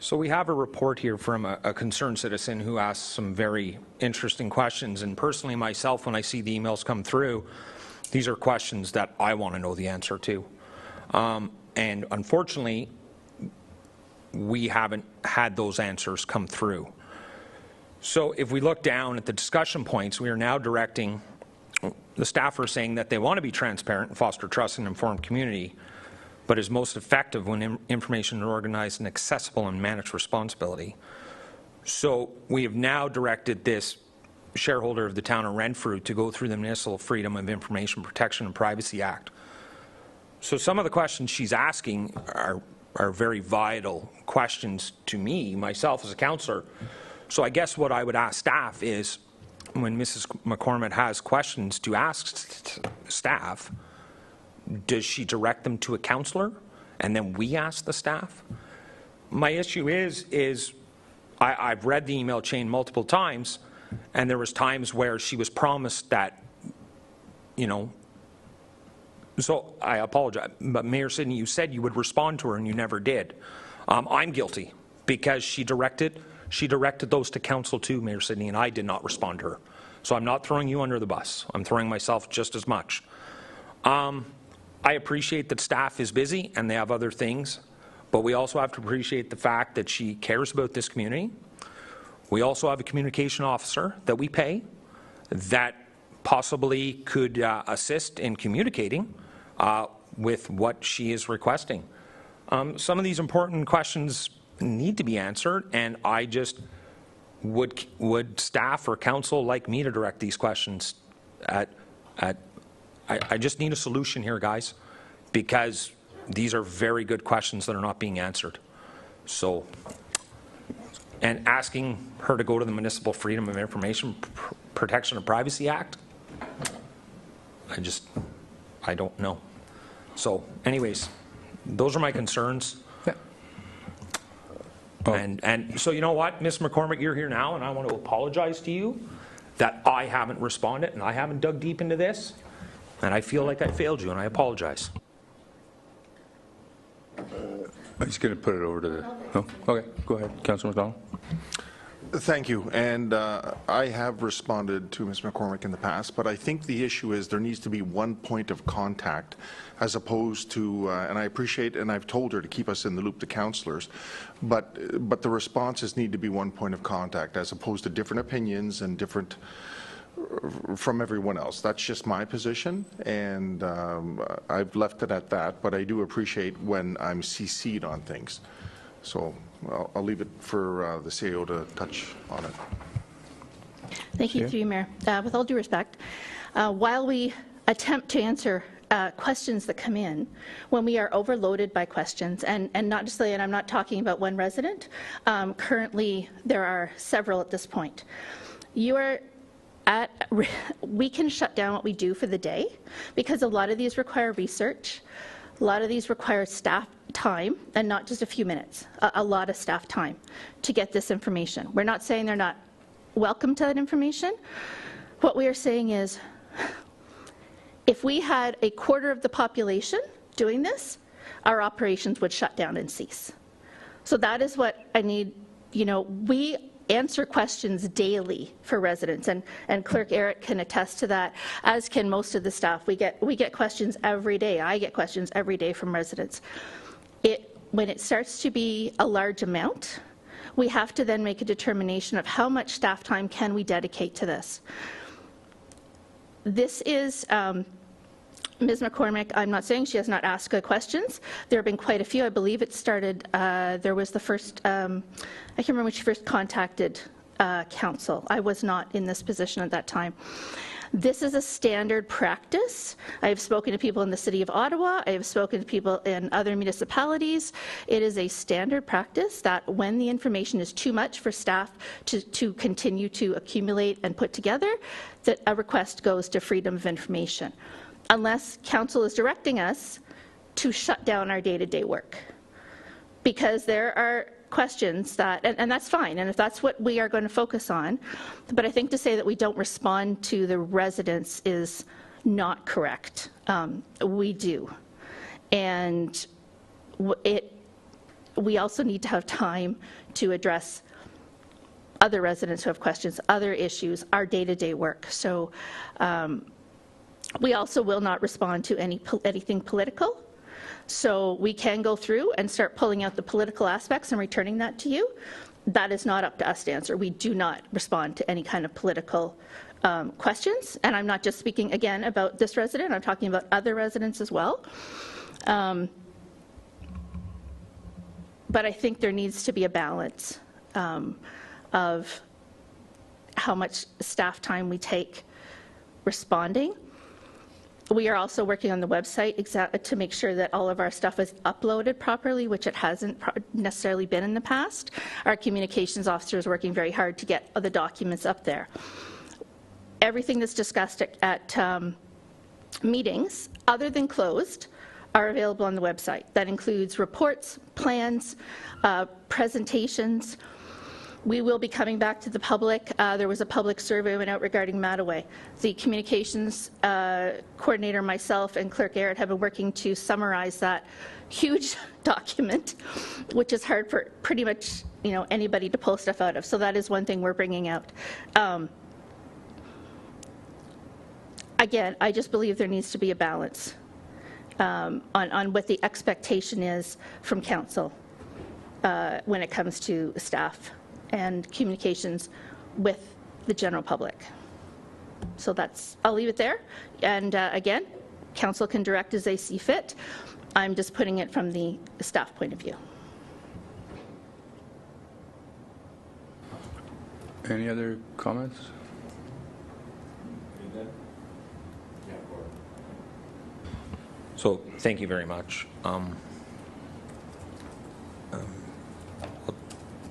So we have a report here from a concerned citizen who asked some very interesting questions. And personally, myself, when I see the emails come through, these are questions that I want to know the answer to. And unfortunately, we haven't had those answers come through. So if we look down at the discussion points, we are now directing, the staff are saying that they want to be transparent and foster trust and informed community, but is most effective when information is organized and accessible and managed responsibility. So we have now directed this shareholder of the town of Renfrew to go through the Municipal Freedom of Information Protection and Privacy Act. So some of the questions she's asking are very vital questions to me, myself as a councillor. So I guess what I would ask staff is, when Mrs. McCormick has questions to ask staff, does she direct them to a councillor and then we ask the staff? My issue is I've read the email chain multiple times, and there was times where she was promised that, you know, so I apologize, but Mayor Sidney, you said you would respond to her and you never did. I'm guilty because she directed those to council too, Mayor Sidney, and I did not respond to her. So I'm not throwing you under the bus. I'm throwing myself just as much. I appreciate that staff is busy and they have other things, but we also have to appreciate the fact that she cares about this community. We also have a communication officer that we pay that possibly could assist in communicating with what she is requesting. Some of these important questions need to be answered, and I just would staff or council like me to direct these questions I just need a solution here, guys, because these are very good questions that are not being answered. So, and asking her to go to the Municipal Freedom of Information Protection and Privacy Act, I don't know. So anyways, those are my concerns. Yeah. And so you know what, Ms. McCormick, you're here now, and I want to apologize to you that I haven't responded and I haven't dug deep into this, and I feel like I failed you, and I apologize. I'm just going to put it over to the... No? Okay, go ahead, Councillor McDonald. Thank you. And I have responded to Ms. McCormick in the past, but I think the issue is there needs to be one point of contact as opposed to, and I appreciate, and I've told her to keep us in the loop to councillors, but the responses need to be one point of contact as opposed to different opinions and different from everyone else. That's just my position, and I've left it at that, but I do appreciate when I'm CC'd on things. So I'll leave it for the CEO to touch on it. Thank you, through you, Mayor. With all due respect, while we attempt to answer questions that come in, when we are overloaded by questions, and not just, and I'm not talking about one resident, currently there are several at this point. We can shut down what we do for the day because a lot of these require research, a lot of these require staff time, and not just a few minutes, a lot of staff time to get this information. We're not saying they're not welcome to that information. What we are saying is, if we had a quarter of the population doing this, our operations would shut down and cease. So that is what I need. You know, we answer questions daily for residents, and Clerk Eric can attest to that, as can most of the staff. We get questions every day. I get questions every day from residents. When it starts to be a large amount, we have to then make a determination of how much staff time can we dedicate to this. This is Ms. McCormick. I'm not saying she has not asked good questions. There have been quite a few. I believe it started, there was the first, I can't remember when she first contacted council. I was not in this position at that time. This is a standard practice. I have spoken to people in the City of Ottawa. I have spoken to people in other municipalities. It is a standard practice that when the information is too much for staff to continue to accumulate and put together, that a request goes to Freedom of Information, unless council is directing us to shut down our day-to-day work. Because there are questions that, and that's fine, and if that's what we are going to focus on, but I think to say that we don't respond to the residents is not correct. We do. And we also need to have time to address other residents who have questions, other issues, our day-to-day work. So we also will not respond to anything political. So we can go through and start pulling out the political aspects and returning that to you. That is not up to us to answer. We do not respond to any kind of political questions. And I'm not just speaking, again, about this resident. I'm talking about other residents as well. But I think there needs to be a balance of how much staff time we take responding. We are also working on the website to make sure that all of our stuff is uploaded properly, which it hasn't necessarily been in the past. Our communications officer is working very hard to get the documents up there. Everything that's discussed at meetings, other than closed, are available on the website. That includes reports, plans, presentations. We will be coming back to the public. There was a public survey went out regarding Mattaway. The communications coordinator, myself, and Clerk Garrett have been working to summarize that huge document, which is hard for pretty much anybody to pull stuff out of. So that is one thing we're bringing out. Again, I just believe there needs to be a balance on what the expectation is from council when it comes to staff and communications with the general public. So I'll leave it there. And again, council can direct as they see fit. I'm just putting it from the staff point of view. Any other comments? So thank you very much.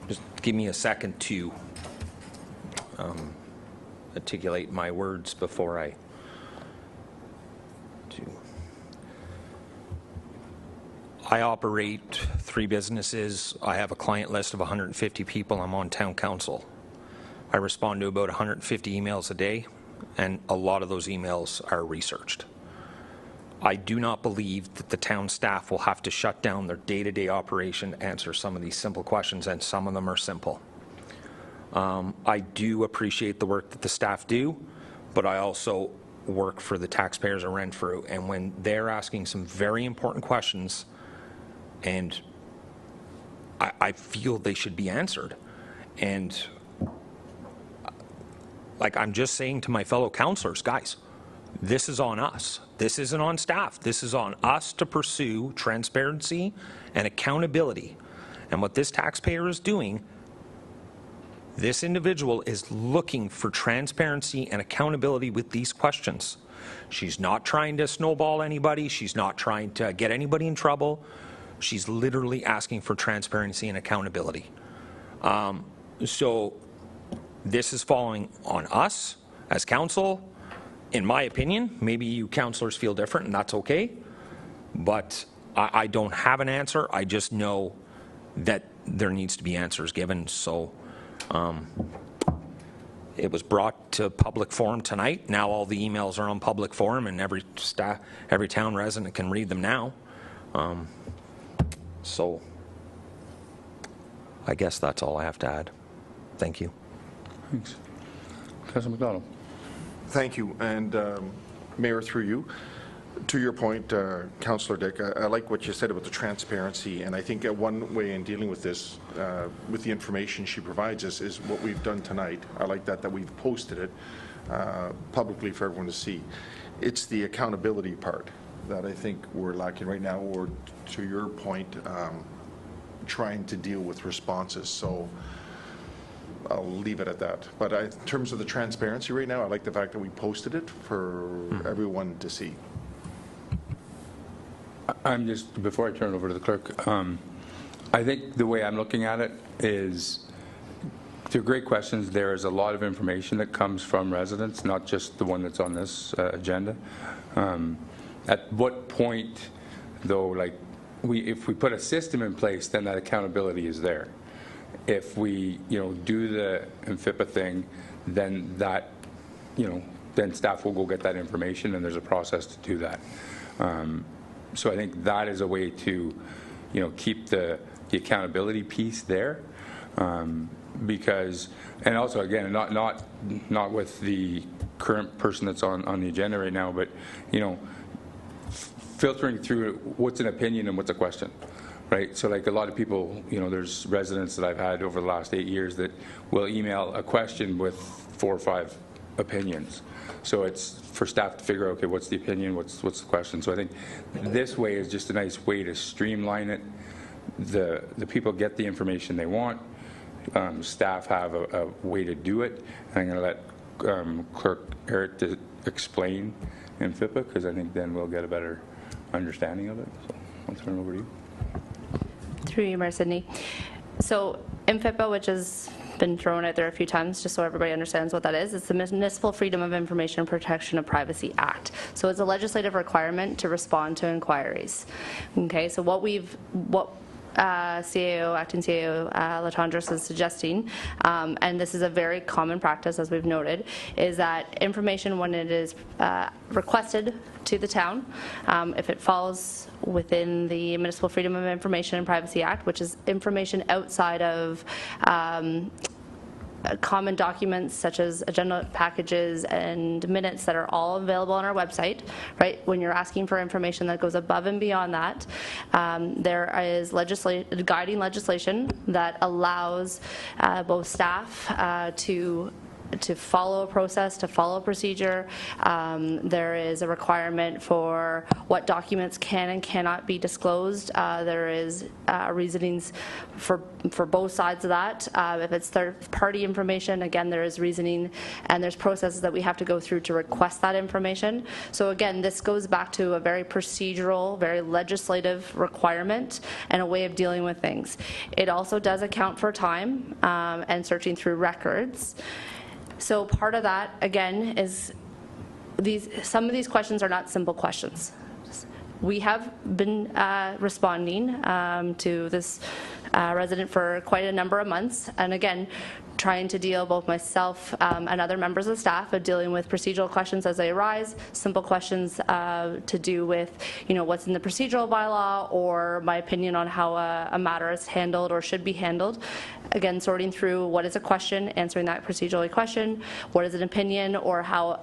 Just give me a second to articulate my words before I do. I operate 3 businesses. I have a client list of 150 people. I'm on town council. I respond to about 150 emails a day, and a lot of those emails are researched. I do not believe that the town staff will have to shut down their day-to-day operation to answer some of these simple questions, and some of them are simple. I do appreciate the work that the staff do, but I also work for the taxpayers of Renfrew, and when they're asking some very important questions, and I feel they should be answered. And like I'm just saying to my fellow councillors, guys, this is on us. This isn't on staff. This is on us to pursue transparency and accountability. And what this taxpayer is doing, this individual is looking for transparency and accountability with these questions. She's not trying to snowball anybody. She's not trying to get anybody in trouble. She's literally asking for transparency and accountability. So this is falling on us as council. In my opinion, maybe you councillors feel different, and that's okay, but I don't have an answer. I just know that there needs to be answers given. So it was brought to public forum tonight. Now all the emails are on public forum, and every town resident can read them now. So I guess that's all I have to add. Thank you. Thanks. Councillor McDonald. Thank you. And Mayor, through you, to your point, Councillor Dick, I like what you said about the transparency, and I think one way in dealing with this, with the information she provides us, is what we've done tonight. I like that we've posted it publicly for everyone to see. It's the accountability part that I think we're lacking right now, or to your point, trying to deal with responses. So I'll leave it at that. But in terms of the transparency right now, I like the fact that we posted it for everyone to see. I'm just, before I turn it over to the clerk, I think the way I'm looking at it is, they're great questions. There is a lot of information that comes from residents, not just the one that's on this agenda. At what point, though, like, if we put a system in place, then that accountability is there. If we, do the MFIPA thing, then that, then staff will go get that information, and there's a process to do that. So I think that is a way to, keep the the accountability piece there. Because, and also again, not with the current person that's on the agenda right now, but filtering through what's an opinion and what's a question, right? So like a lot of people, there's residents that I've had over the last 8 years that will email a question with 4 or 5 opinions. So it's for staff to figure out, okay, what's the opinion, what's the question. So I think this way is just a nice way to streamline it. The people get the information they want. Staff have a way to do it. And I'm going to let Clerk Eric to explain in FIPA, because I think then we'll get a better understanding of it. So I'll turn it over to you. Through you, Mayor Sidney. So MFIPA, which has been thrown out there a few times, just so everybody understands what that is, it's the Municipal Freedom of Information and Protection of Privacy Act. So it's a legislative requirement to respond to inquiries. Okay, so what CAO, Acting CAO Latondras is suggesting, and this is a very common practice, as we've noted, is that information, when it is requested to the town, if it falls within the Municipal Freedom of Information and Privacy Act, which is information outside of common documents such as agenda packages and minutes that are all available on our website, right? When you're asking for information that goes above and beyond that, there is guiding legislation that allows both staff to follow a process, to follow a procedure. There is a requirement for what documents can and cannot be disclosed. There is reasonings for both sides of that. If it's third-party information, again, there is reasoning, and there's processes that we have to go through to request that information. So again, this goes back to a very procedural, very legislative requirement and a way of dealing with things. It also does account for time and searching through records. So part of that, again, is some of these questions are not simple questions. We have been responding to this resident for quite a number of months, and again, trying to deal, both myself and other members of staff, of dealing with procedural questions as they arise, simple questions to do with, what's in the procedural bylaw, or my opinion on how a matter is handled or should be handled. Again, sorting through what is a question, answering that procedurally question, what is an opinion, or how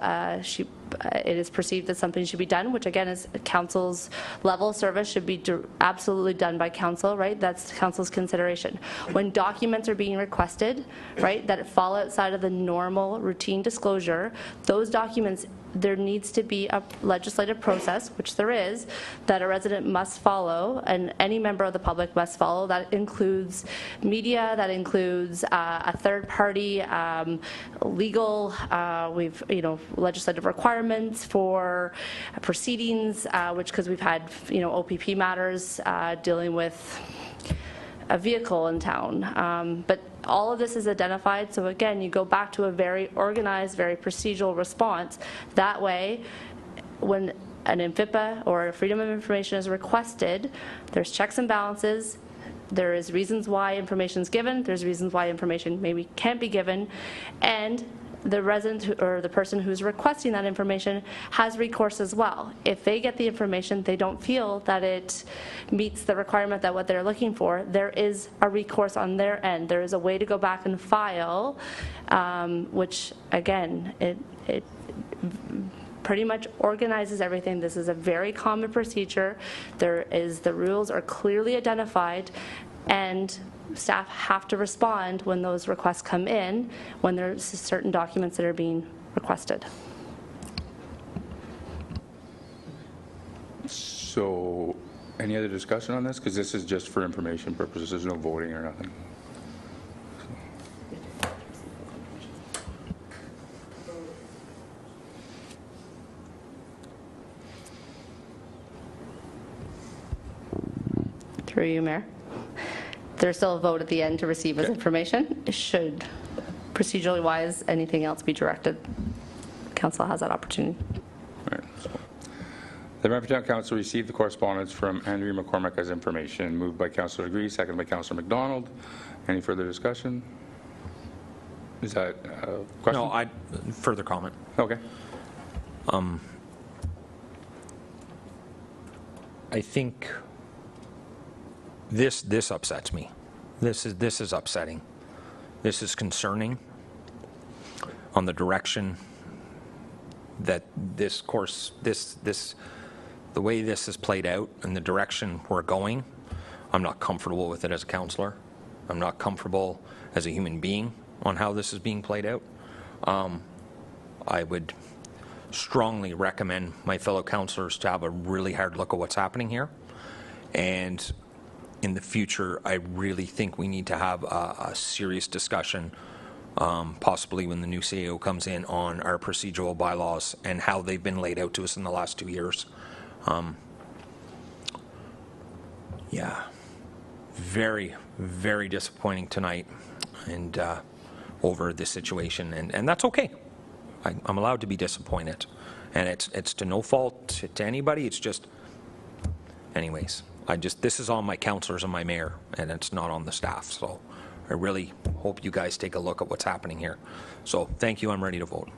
it is perceived that something should be done, which again is council's level of service, should be absolutely done by council, right? That's council's consideration. When documents are being requested, right, that fall outside of the normal routine disclosure, those documents, there needs to be a legislative process, which there is, that a resident must follow, and any member of the public must follow. That includes media, that includes a third party, legal, legislative requirements for proceedings, because we've had, OPP matters dealing with a vehicle in town. But all of this is identified, so again, you go back to a very organized, very procedural response. That way, when an MFIPA or a Freedom of Information is requested, there's checks and balances, there is reasons why information is given, there's reasons why information maybe can't be given, and the resident or the person who's requesting that information has recourse as well. If they get the information, they don't feel that it meets the requirement that what they're looking for, there is a recourse on their end. There is a way to go back and file, which again, it pretty much organizes everything. This is a very common procedure. The rules are clearly identified, and staff have to respond when those requests come in, when there's certain documents that are being requested. So, any other discussion on this? Because this is just for information purposes. There's no voting or nothing. Through you, Mayor. There's still a vote at the end to receive as information. Should, procedurally wise, anything else be directed, council has that opportunity. All right. So, the Brantford Town Council received the correspondence from Andrea McCormick as information. Moved by Councillor Agree, seconded by Councillor McDonald. Any further discussion? Is that a question? No, further comment. Okay. I think This upsets me. This is upsetting. This is concerning on the direction that this course, the way this has played out and the direction we're going. I'm not comfortable with it as a councillor. I'm not comfortable as a human being on how this is being played out. I would strongly recommend my fellow councillors to have a really hard look at what's happening here. And in the future, I really think we need to have a serious discussion, possibly when the new CAO comes in, on our procedural bylaws and how they've been laid out to us in the last 2 years. Yeah, very, very disappointing tonight and over this situation, and that's okay. I'm allowed to be disappointed, and it's to no fault to anybody. It's just, anyways, this is on my councillors and my mayor, and it's not on the staff. So I really hope you guys take a look at what's happening here. So thank you. I'm ready to vote.